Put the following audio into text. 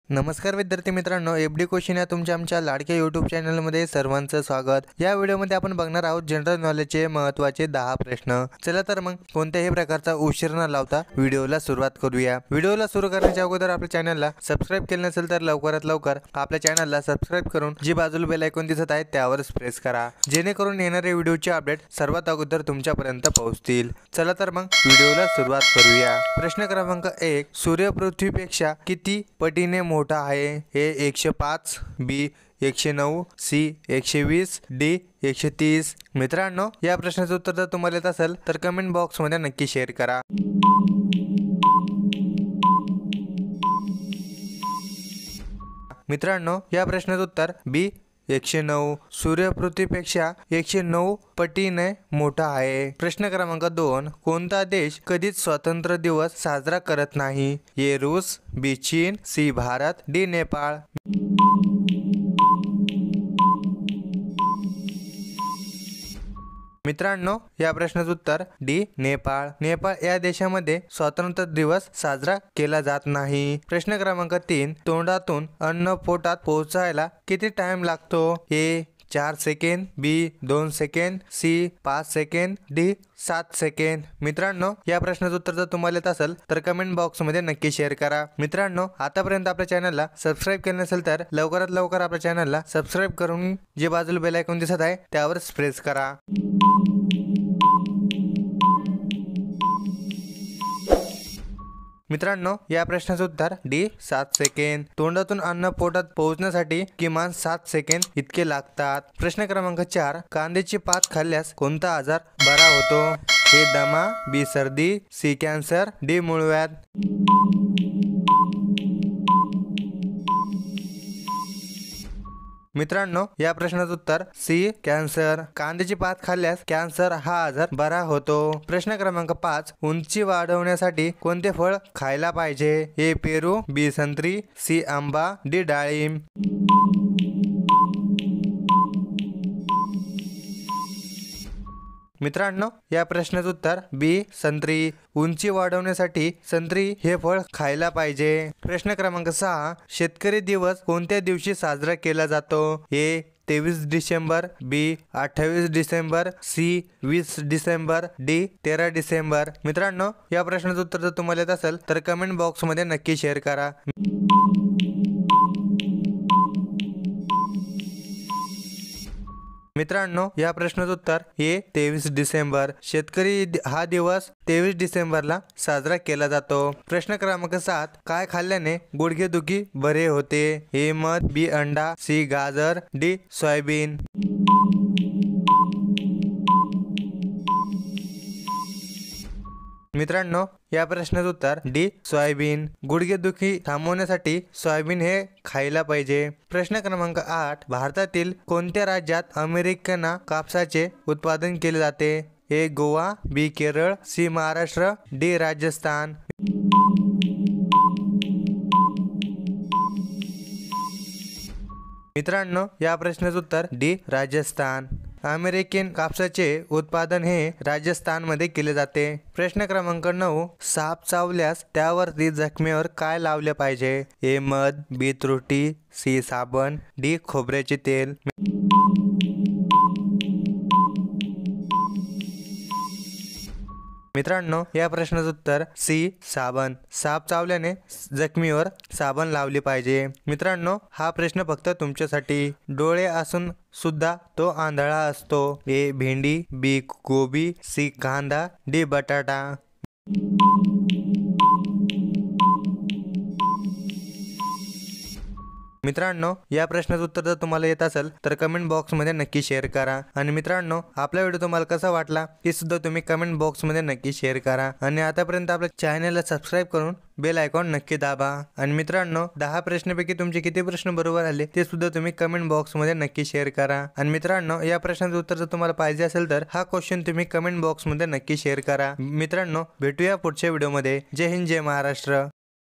नमस्कार विद्यार्थी मित्रांनो, एफडी क्वेश्चन या तुमच्या आमच्या लाडक्या यूट्यूब चॅनलमध्ये सर्वांचं स्वागत। या व्हिडिओमध्ये आपण बघणार आहोत जनरल नॉलेजचे महत्त्वाचे 10 प्रश्न। चला तर मग कोणत्याही प्रकारचा उशीर न लावता व्हिडिओला सुरुवात करूया। व्हिडिओला सुरू करण्याच्या अगोदर आपल्या चॅनलला सबस्क्राइब केले नसेल तर लवकरात लवकर आपल्या चॅनलला सबस्क्राइब करून जी बाजूला बेल आयकॉन दिसत आहे त्यावर प्रेस करा, जेणेकरून येणारे व्हिडिओचे अपडेट सर्वात अगोदर तुमच्यापर्यंत पोहोचतील। चला तर मग व्हिडिओला सुरुवात करूया। प्रश्न क्रमांक 1, सूर्य पृथ्वीपेक्षा किती पटीने मोठा आहे? ए 105, बी 109, सी 120, डी 130। मित्रांनो, या प्रश्नाचं उत्तर जर तुम्हाला येत असेल तर कमेंट बॉक्स मध्ये नक्की शेअर करा। मित्रांनो, या प्रश्नाचं उत्तर बी 109, सूर्य पृथ्वीपेक्षा 109 पटीने मोठा आहे। प्रश्न क्रमांक 2, कोणता देश कधीच स्वातंत्र्य दिवस साजरा करत नाही? ए रूस, बी चीन, सी भारत, डी नेपाळ। मित्रांनो, या प्रश्नाचं उत्तर डी नेपाळ। नेपाळ या देशामध्ये स्वातंत्र्य दिवस साजरा केला जात नाही। प्रश्न क्रमांक 3, तोंडातून अन्न पोटात पोहोचायला किती टाइम लागतो? ए 4 सेकंद, बी 2 सेकंद, सी 5 सेकंद, डी 7 सेकंद। मित्रांनो, या प्रश्नाचं उत्तर जर तुम्हाला येत असेल तर कमेंट बॉक्स मध्ये नक्की शेअर करा। मित्रांनो, आतापर्यंत आपल्या चॅनलला सबस्क्राइब केले नसेल तर लवकरात लवकर आपल्या चॅनलला सबस्क्राइब करून जे बाजूला बेल आयकॉन दिसत आहे त्यावर प्रेस करा। मित्रांनो, या प्रश्नाचं उत्तर डी 7 सेकंद। तोंडातून अन्न पोटात पोहोचण्यासाठी किमान 7 सेकंद इतके लागतात। प्रश्न क्रमांक 4, कांद्याची पात खाल्ल्यास कोणता आजार बरा होतो? ए दमा, बी सर्दी, सी कॅन्सर, डी मूळव्याध। मित्रांनो, या प्रश्नाचं उत्तर सी कॅन्सर। कांद्याची पात खाल्ल्यास कॅन्सर हा आजार बरा होतो। प्रश्न क्रमांक 5, उंची वाढवण्यासाठी कोणते फळ खायला पाहिजे? ए पेरू, बी संत्री, सी आंबा, डी डाळिंब। मित्रांनो, या प्रश्नाचं उत्तर बी संत्री। उंची वाढवण्यासाठी संत्री हे फळ खायला पाहिजे। प्रश्न क्रमांक 6, शेतकरी दिवस कोणत्या दिवशी साजरा केला जातो? ए 23 डिसेंबर, बी 28 डिसेंबर, सी 20 डिसेंबर, डी 13 डिसेंबर। मित्रांनो, या प्रश्नाचं उत्तर जर तुम्हाला येत असेल तर कमेंट बॉक्स मध्ये नक्की शेअर करा। मित्रांनो, या प्रश्नाचं उत्तर हे 23 डिसेंबर। शेतकरी हा दिवस 23 डिसेंबरला साजरा केला जातो। प्रश्न क्रमांक 7, काय खाल्ल्याने गुडघेदुखी बरे होते? ए मध, बी अंडा, सी गाजर, डी सोयाबीन। मित्रांनो, या प्रश्नाचं उत्तर डी सोयाबीन। गुडघेदुखी थांबवण्यासाठी सोयाबीन हे खायला पाहिजे। प्रश्न क्रमांक 8, भारतातील कोणत्या राज्यात अमेरिकन कापसाचे उत्पादन केले जाते? ए गोवा, बी केरळ, सी महाराष्ट्र, डी राजस्थान। मित्रांनो, या प्रश्नाचं उत्तर डी राजस्थान। अमेरिकन कापसाचे उत्पादन हे राजस्थानमध्ये केले जाते। प्रश्न क्रमांक 9, साप चावल्यास त्यावरती जखमेवर काय लावले पाहिजे? ए मध, बी तुरटी, सी साबण, डी खोबऱ्याचे तेल। मित्रांनो, या प्रश्नाचं उत्तर सी साबण। साप चावल्याने जखमीवर साबण लावली पाहिजे। मित्रांनो, हा प्रश्न फक्त तुमच्यासाठी। डोळे असून सुद्धा तो आंधळा असतो? ए भेंडी, बी गोबी, सी कांदा, डी बटाटा। मित्रांनो, या प्रश्नाचं उत्तर जर तुम्हाला येत असेल तर कमेंट बॉक्स मध्ये नक्की शेअर करा। आणि मित्रांनो, आपला व्हिडिओ तुम्हाला कसा वाटला ते सुद्धा तुम्ही कमेंट बॉक्स मध्ये नक्की शेअर करा। आणि आतापर्यंत आपल्या चॅनलला सबस्क्राइब करून बेल आयकॉन नक्की दाबा। आणि मित्रांनो, 10 प्रश्नापैकी तुमचे किती प्रश्न बरोबर आले ते सुद्धा तुम्ही कमेंट बॉक्स मध्ये नक्की शेअर करा। आणि मित्रांनो, या प्रश्नाचं उत्तर जर तुम्हाला पाहिजे असेल तर हा क्वेश्चन तुम्ही कमेंट बॉक्स मध्ये नक्की शेअर करा। मित्रांनो, भेटूया पुढच्या व्हिडिओमध्ये। जय हिंद, जय महाराष्ट्र।